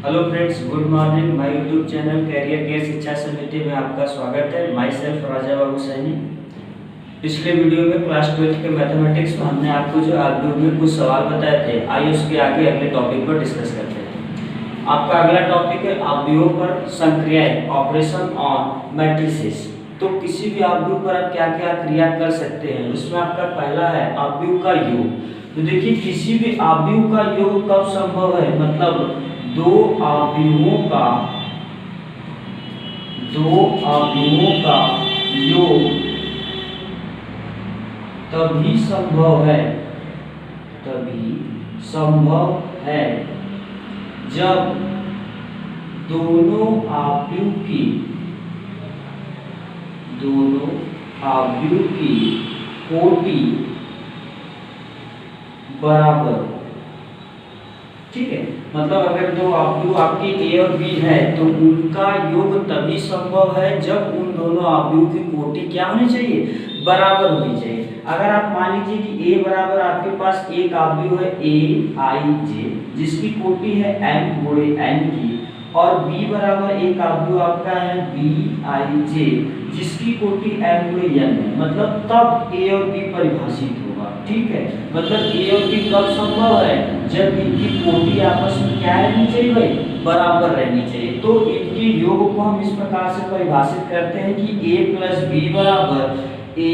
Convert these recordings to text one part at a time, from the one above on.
Hello friends, good morning. My YouTube channel career care Shiksha Samiti में आपका स्वागत है। Myself Raja Babu Saini. पिछले वीडियो में क्लास 12 के मैथमेटिक्स में हमने आपको जो आर्ग्यू में कुछ सवाल बताए थे, आइए उसके आगे अगले टॉपिक पर डिस्कस करते हैं। आपका अगला टॉपिक है अवयवों पर संक्रियाएं, ऑपरेशन ऑन मैट्रिसेस। तो किसी भी अवयव पर आप क्या क्या क्रिया कर सकते हैं, उसमें आपका पहला है अवयव का योग। तो देखिए, किसी भी अवयव का योग कब संभव है, मतलब दो अवयवों का योग तभी संभव है जब दोनों अवयव की कोटि बराबर। ठीक है, मतलब अगर दो अवयव आपके ए और बी है तो उनका योग तभी संभव है जब उन दोनों अवयव की कोटि क्या होनी चाहिए, बराबर होनी चाहिए। अगर आप मान लीजिए कि ए बराबर आपके पास एक अवयव है ए आई जे, जिसकी कोटि है m गुणे n की, और b बराबर एक अवयव आपका है बी आई जे, जिसकी कोटि m गुणे n है, मतलब तब a और b परिभाषित होगा। ठीक है, मतलब a और b कब संभव है, जब इनकी कोटि आपस में क्या रहनी चाहिए भाई, बराबर रहनी चाहिए। तो इनके योग को हम इस प्रकार से परिभाषित करते हैं कि a प्लस बी बराबर ए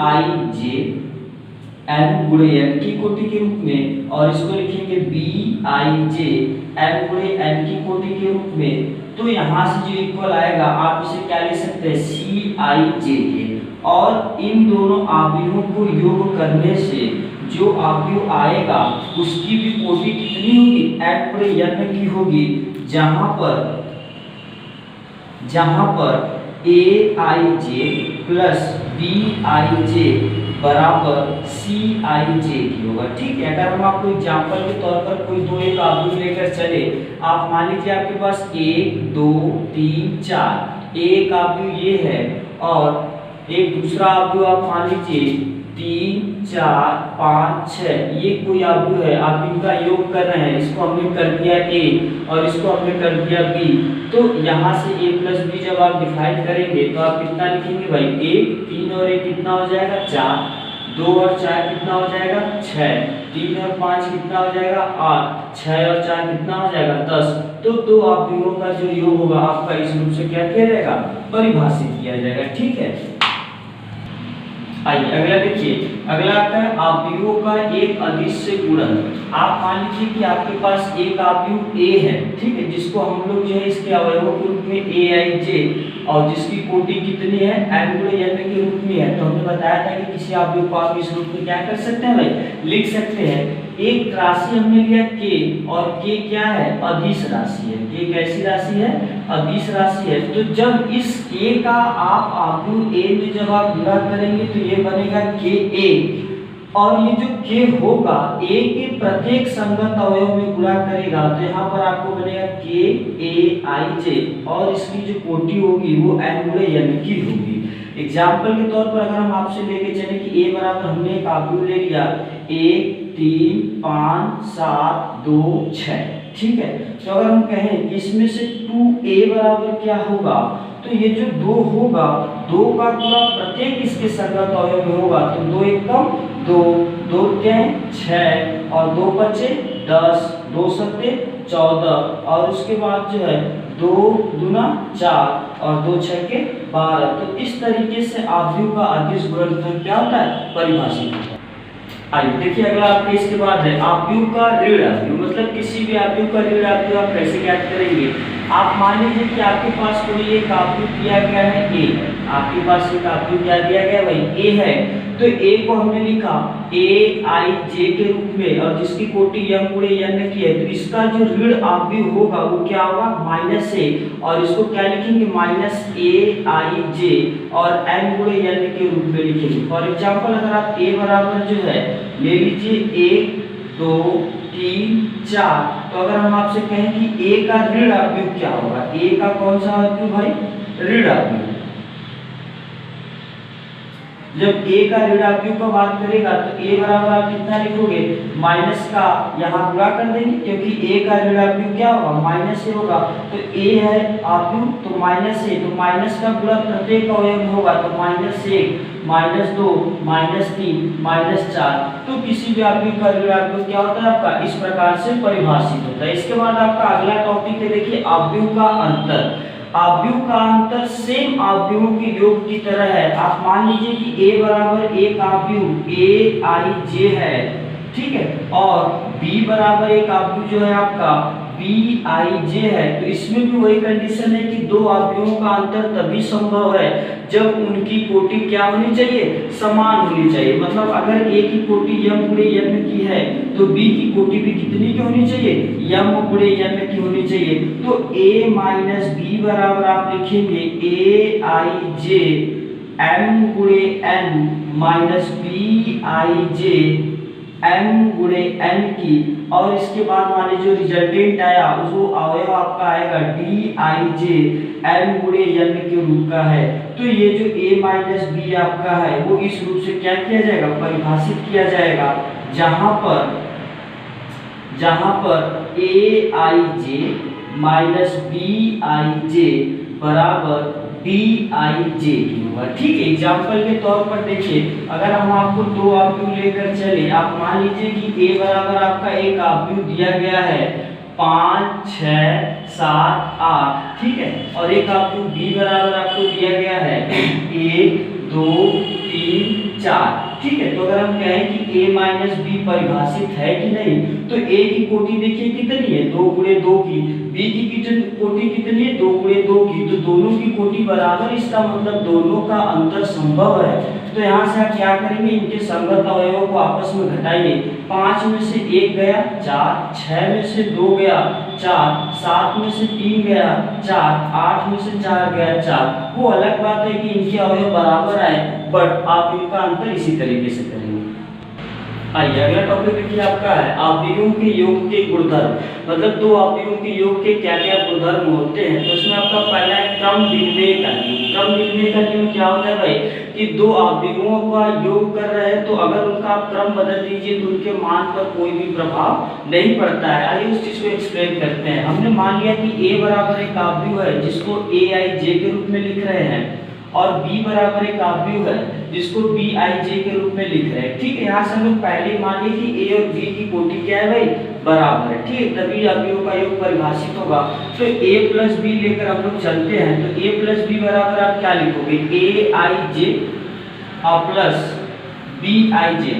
आई जे m गुणे n की कोटि के रूप में, और इसको लिखेंगे बी आई जे m गुणे n की कोटि के रूप में। तो यहाँ से जो इक्वल आएगा आप इसे क्या लिख सकते हैं, सी आई जे के। और इन दोनों अवयवों को योग करने से जो अवयव आएगा उसकी भी कोटि कितनी होगी, m गुणे n की होगी, जहां पर ए आई जे प्लस बी आई जे बराबर सी आई जे की होगा। ठीक है, अगर हम आपको एग्जांपल के तौर पर कोई दो एक अवयव लेकर चले, आप मान लीजिए आपके पास 1 2 3 4, एक अवयव ये है और एक दूसरा अवयव आप मान लीजिए 3 4 5 6, ये कोई अवयव है, आप इनका योग कर रहे हैं। इसको हमने कर दिया a और इसको हमने कर दिया b। तो यहाँ से a प्लस बी जब आप डिफाइन करेंगे तो आप कितना लिखेंगे भाई, 1 3 और 1 कितना हो जाएगा 4, 2 और 4 कितना हो जाएगा 6, 3 और 5 कितना हो जाएगा 8, 6 और 4 कितना हो जाएगा 10। तो दो अवयवों का जो योग होगा आपका इस रूप से क्या किया जाएगा, परिभाषित किया जाएगा। ठीक है, आइए अगला देखिए। अगला आता है अवयवों का एक अदिश से गुणन। आप मान लीजिए कि आपके पास एक अवयव a है, ठीक है, जिसको हम लोग जो है इसके अवयवों के रूप में a i j, और जिसकी कोटि कितनी है m गुणे n के रूप में है। तो हमने बताया था कि किसी अवयव को आप इस रूप में क्या कर सकते हैं भाई, लिख सकते हैं। एक राशि हमने लिया k, और k क्या है, अदिश राशि है। k कैसी राशि है, अदिश राशि है। तो जब इस a का आप अवयव a में जब आप गुणा करेंगे तो ये बनेगा k a, और ये जो k होगा a के प्रत्येक संगत अवयव में गुणा करेगा तो यहाँ पर आपको बनेगा k a i j, और इसकी जो कोटि होगी वो n गुणे n की होगी। एग्जाम्पल के तौर पर अगर हम आपसे लेके चले कि a बराबर हमने एक अवयव ले लिया 1 3 5 7 2 6, ठीक है। तो अगर हम कहें कि इसमें से 2a बराबर क्या होगा, तो ये जो 2 होगा, 2 का गुणा प्रत्येक इसके संगत अवयव में होगा। तो 2 1 कम 2, 2 3 6, और 2 बचे 10, 2 7 14, और उसके बाद जो है 2 दूना 4 और 2 6 के 12। तो इस तरीके से अवयव का अदिश गुणनफल क्या होता है, परिभाषित होता है। आइए देखिए अगला आपके इसके बाद है अवयव का ऋण अवयव। मतलब किसी भी अवयव का ऋण अवयव आप कैसे ज्ञात करेंगे। आप मान लीजिए कि आपके पास कोई एक अवयव दिया गया है a, आपके पास एक अवयव क्या दिया गया भाई, a है। तो a को हमने लिखा a i j के रूप में, और जिसकी कोटि m गुणे n की है। तो इसका जो ऋण अवयव होगा वो क्या होगा, माइनस a, और इसको क्या लिखेंगे, माइनस a i j, और n गुणे n के रूप में लिखेंगे। फॉर एग्जाम्पल अगर आप a बराबर जो है ले लीजिए 1 2 3 4, तो अगर हम आपसे कहें कि a का ऋण अवयव क्या होगा, a का कौन सा अवयव भाई, ऋण अवयव। जब a का ऋण आव्यूह का बात करेगा तो a बराबर आप कितना लिखोगे, माइनस का यहाँ गुणा कर देंगे, क्योंकि a का ऋण आव्यूह क्या होगा, माइनस a होगा। तो a है आव्यूह तो माइनस a, तो माइनस का गुणा प्रत्येक अवयव होगा, तो -1 -2 -3 -4। तो किसी भी आव्यूह का ऋण आव्यूह क्या होता है आपका, इस प्रकार से परिभाषित होता है। इसके बाद आपका अगला टॉपिक है, देखिए आव्यूह का अंतर। आव्यूह का अंतर सेम आव्यूहों के योग की तरह है। आप मान लीजिए कि a बराबर एक आव्यूह aij है, ठीक है, और b बराबर एक आव्यूह जो है आपका bij है। तो इसमें भी वही कंडीशन है कि दो आव्यूहों का अंतर तभी संभव है जब उनकी कोटि क्या होनी चाहिए, समान होनी चाहिए। मतलब अगर a की कोटि m गुणे n की है तो b की कोटि भी कितनी की होनी चाहिए, m गुणे n की होनी चाहिए। तो a माइनस b बराबर आप लिखेंगे aij m गुणे n माइनस bij m गुणे n की, और इसके बाद मान लीजिए जो रिजल्टेंट आया वो अवयव आपका आएगा dij m गुणे n के रूप का है। तो ये जो a माइनस b आपका है वो इस रूप से क्या किया जाएगा, परिभाषित किया जाएगा, जहां पर aij माइनस bij बराबर dij की होगा। ठीक है, एग्जाम्पल के तौर पर देखिए, अगर हम आपको दो आव्यूह लेकर चले, आप मान लीजिए कि a बराबर आपका एक आव्यूह दिया गया है 5 6 7 8, ठीक है, और एक आव्यूह b बराबर आपको दिया गया है 1 2 3 4, ठीक है। तो अगर हम कहें कि a माइनस b परिभाषित है कि नहीं, तो a की कोटि देखिए कितनी है, 2 गुणे 2 की, b की कोटि कितनी है, 2 गुणे 2 की, तो दोनों की कोटि बराबर, इसका मतलब दोनों का अंतर संभव है। तो यहाँ से आप क्या करेंगे, इनके संगत अवयवों को आपस में घटाएंगे। 5 में से 1 गया 4, 6 में से 2 गया 4, 7 में से 3 गया 4, 8 में से 4 गया 4। वो अलग बात है कि इनके अवयव बराबर आए, बट आप इनका अंतर इसी तरीके से करेंगे। आइए अगला टॉपिक देखिए आपका है आव्यूहों के योग के गुणधर्म। मतलब दो आव्यूहों के योग के क्या क्या गुणधर्म होते हैं। तो इसमें आपका पहला है क्रम विनिमय का नियम। क्रम विनिमय का नियम क्या होता है भाई, कि दो आव्यूहों का योग कर रहे हैं तो अगर उनका आप क्रम बदल दीजिए तो उनके मान पर कोई भी प्रभाव नहीं पड़ता है। आइए उस चीज को एक्सप्लेन करते हैं। हमने मान लिया कि a बराबर एक आव्यूह है जिसको aij के रूप में लिख रहे हैं, और b बराबर एक आव्यूह है जिसको bij के रूप में लिख रहे हैं। ठीक है, यहाँ से हम लोग पहले मान लिए कि a और b की कोटि क्या है भाई, बराबर है। ठीक है, तभी आव्यूहों का योग परिभाषित होगा। तो a प्लस b लेकर हम लोग चलते हैं, तो a प्लस b बराबर आप क्या लिखोगे, aij प्लस bij,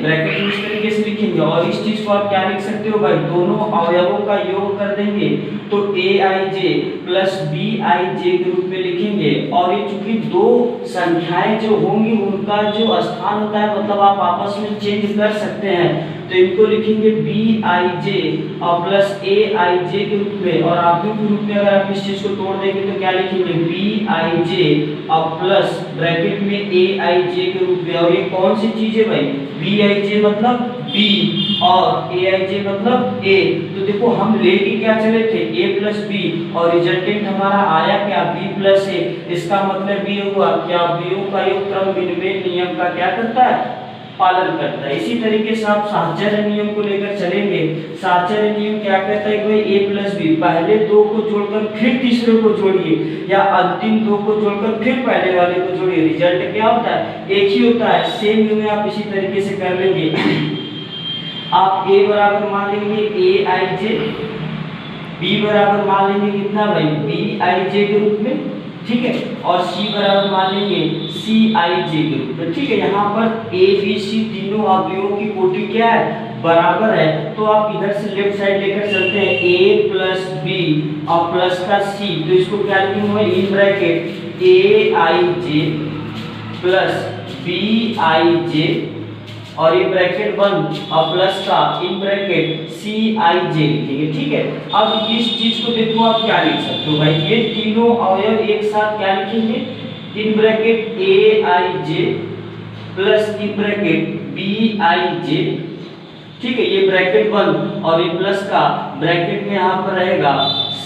ब्रैकेट में इस तरीके से लिखेंगे। और इस चीज को आप क्या लिख सकते हो भाई, दोनों अवयवों का योग कर देंगे तो aij प्लस bij के रूप में लिखेंगे। और ये चूंकि दो संख्याएं जो होंगी उनका जो स्थान होता है, मतलब आप आपस में चेंज कर सकते हैं, तो इनको लिखेंगे bij और प्लस aij के रूप में। और आव्यूह के रूप में अगर आप इस चीज को तोड़ देंगे तो क्या लिखेंगे, bij और प्लस ब्रैकेट में aij के रूप में। और ये कौन सी चीज है भाई, bij मतलब b और aij मतलब a। तो देखो हम लेके क्या चले थे, a प्लस b, और रिजल्टेंट हमारा आया क्या, b प्लस a। इसका मतलब ये हुआ कि आव्यूहों का योग क्रम विनिमय नियम का क्या करता है, पालन करता है। इसी तरीके से आप साहचर्य नियम को लेकर चलेंगे। साहचर्य नियम क्या कहता है कि a प्लस बी, पहले दो को जोड़कर फिर तीसरे को जोड़िए, या अंतिम दो को जोड़कर फिर पहले वाले को जोड़िए, रिजल्ट क्या होता है, एक ही होता है। सेम में आप इसी तरीके से कर लेंगे। आप a बराबर मान लेंगे aij, b बराबर मान लेंगे कितना भाई, bij के रूप में, ठीक है, और c बराबर मान लेंगे cij के रूप में। ठीक है, यहाँ पर a b c तीनों आव्यूहों की कोटि क्या है, बराबर है। तो आप इधर से लेफ्ट साइड लेकर चलते हैं, a प्लस b और प्लस का c, तो इसको क्या लिखेंगे, in bracket aij plus bij और ये ब्रैकेट बंद और प्लस का इन ब्रैकेट cij लिखेंगे। ठीक है, अब इस चीज को देखो आप क्या लिख सकते हो भाई, ये तीनों अवयव एक साथ क्या लिखेंगे, in bracket aij plus in bracket bij। ठीक है, ये ब्रैकेट बंद और ये प्लस का ब्रैकेट में यहाँ पर रहेगा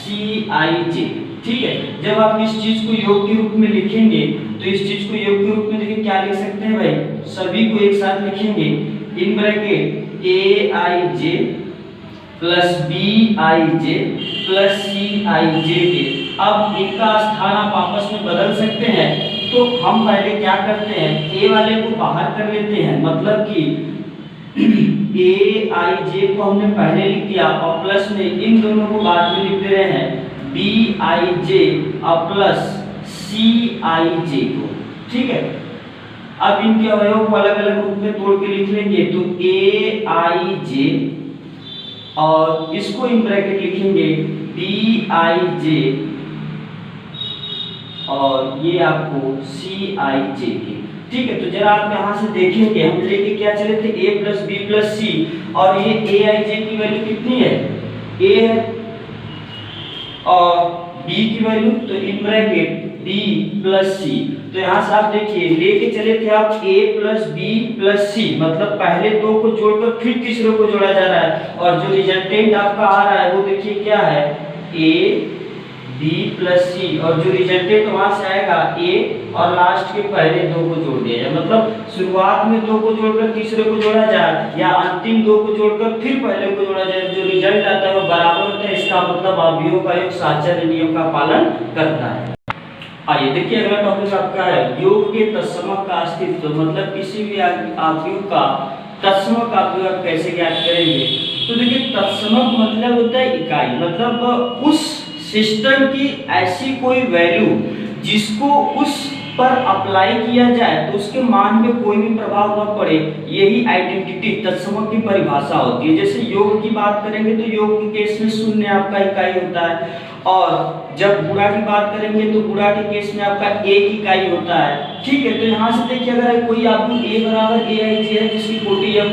CIJ। ठीक है, जब आप इस चीज को योग के रूप में लिखेंगे तो इस चीज को योग के रूप में देखिए क्या लिख सकते हैं भाई, सभी को एक साथ लिखेंगे in bracket AIJ plus BIJ plus CIJ के। अब इनका स्थान आप आपस में बदल सकते हैं, तो हम पहले क्या करते हैं, A वाले को बाहर कर लेते हैं, मतलब कि AIJ को हमने पहले लिख दिया और प्लस में इन दोनों को बाद में लिख दे रहे हैं BIJ और प्लस CIJ को। ठीक है, अब इनके अवयव को अलग अलग रूप में तोड़ के लिख लेंगे, तो AIJ और इसको इन ब्रैकेट लिखेंगे BIJ और ये आपको CIJ के। ठीक है, तो जरा आप यहाँ से देखेंगे, हम लेके क्या चले थे A plus B plus C और ये AIJ की वैल्यू कितनी है, A है और B की वैल्यू तो in bracket B plus C। तो यहाँ से आप देखिए लेके चले थे आप A plus B plus C, मतलब पहले दो को जोड़कर फिर तीसरे को जोड़ा जा रहा है और जो रिजल्टेंट आपका आ रहा है वो देखिए क्या है A B प्लस C और जो रिजल्टेंट वहां से आएगा A और लास्ट के पहले दो को जोड़ दिया जाए, मतलब शुरुआत में दो को जोड़कर तीसरे को जोड़ा जाए या अंतिम दो को जोड़कर फिर पहले को जोड़ा जाए, जो रिजल्ट आता है वो बराबर होता है, इसका मतलब अवयवों का योग साचर्य नियम का पालन करता है। आइए देखिए अगला टॉपिक आपका है योग के तत्समक का अस्तित्व, मतलब किसी भी अवयव का तत्समक अवयव आप कैसे ज्ञात करेंगे। तो देखिए तत्समक मतलब होता है इकाई, मतलब उस सिस्टम की ऐसी कोई वैल्यू जिसको उस पर अप्लाई किया जाए तो उसके मान में कोई भी प्रभाव न पड़े, यही आइडेंटिटी तत्समक की परिभाषा होती है। जैसे योग की बात करेंगे तो योग के केस में शून्य आपका इकाई होता है और जब गुणा की बात करेंगे तो गुणा के केस में आपका एक इकाई होता है। ठीक है, तो यहाँ से देखिए अगर कोई आपको A बराबर AIJ है जिसकी कोटि M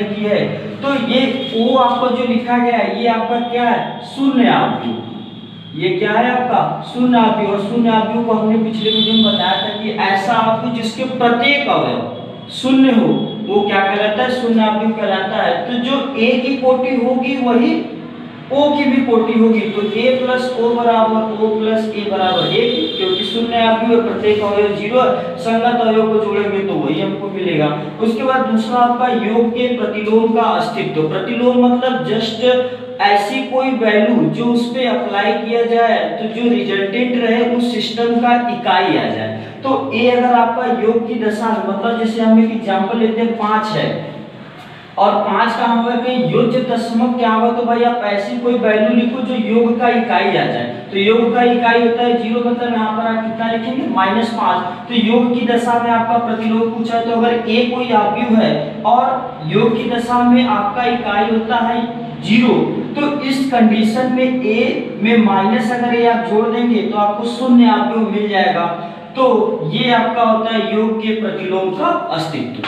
की है, तो ये O आपको जो लिखा गया है ये आपका क्या है, शून्य अवयव। ये क्या है आपका शून्य अवयव, और शून्य अवयव को हमने पिछले वीडियो में बताया था कि ऐसा अवयव जिसके प्रत्येक अवयव शून्य हो वो क्या कहलाता है, शून्य अवयव कहलाता है। तो जो A की कोटि होगी वही O की भी कोटि होगी, तो A प्लस O बराबर O प्लस A बराबर 1, क्योंकि शून्य अवयव प्रत्येक अवयव 0 संगत अवयव को जोड़ेंगे तो वही हमको मिलेगा। उसके बाद दूसरा आपका योग के प्रतिलोम का अस्तित्व। प्रतिलोम मतलब जस्ट ऐसी कोई वैल्यू जो उस पे अप्लाई किया जाए तो जो रिजल्टेंट रहे उस सिस्टम का इकाई आ जाए। तो A अगर आपका योग की दशा में, मतलब जैसे हम एक एग्जांपल लेते हैं 5 है और 5 का हमारे योज्य दशमक क्या होगा, तो भाई आप ऐसी कोई वैल्यू लिखो जो योग का इकाई आ जाए। तो योग का इकाई होता है 0, मतलब यहाँ पर आप कितना लिखेंगे -5। तो योग की दशा में आपका प्रतिलोम पूछा है, तो अगर A कोई अवयव है और योग की दशा में आपका इकाई होता है 0, तो इस कंडीशन में A में माइनस अगर ये आप जोड़ देंगे तो आपको शून्य अवयव मिल जाएगा। तो ये आपका होता है योग के प्रतिलोम का अस्तित्व।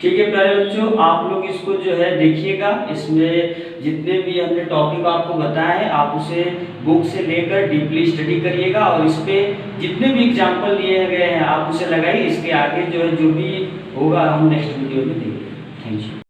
ठीक है प्यारे बच्चों, आप लोग इसको जो है देखिएगा, इसमें जितने भी हमने टॉपिक आपको बताए हैं आप उसे बुक से लेकर डीपली स्टडी करिएगा और इस पे जितने भी एग्जाम्पल दिए गए हैं आप उसे लगाइए। इसके आगे जो है जो भी होगा हम नेक्स्ट वीडियो में देखेंगे। Thank you.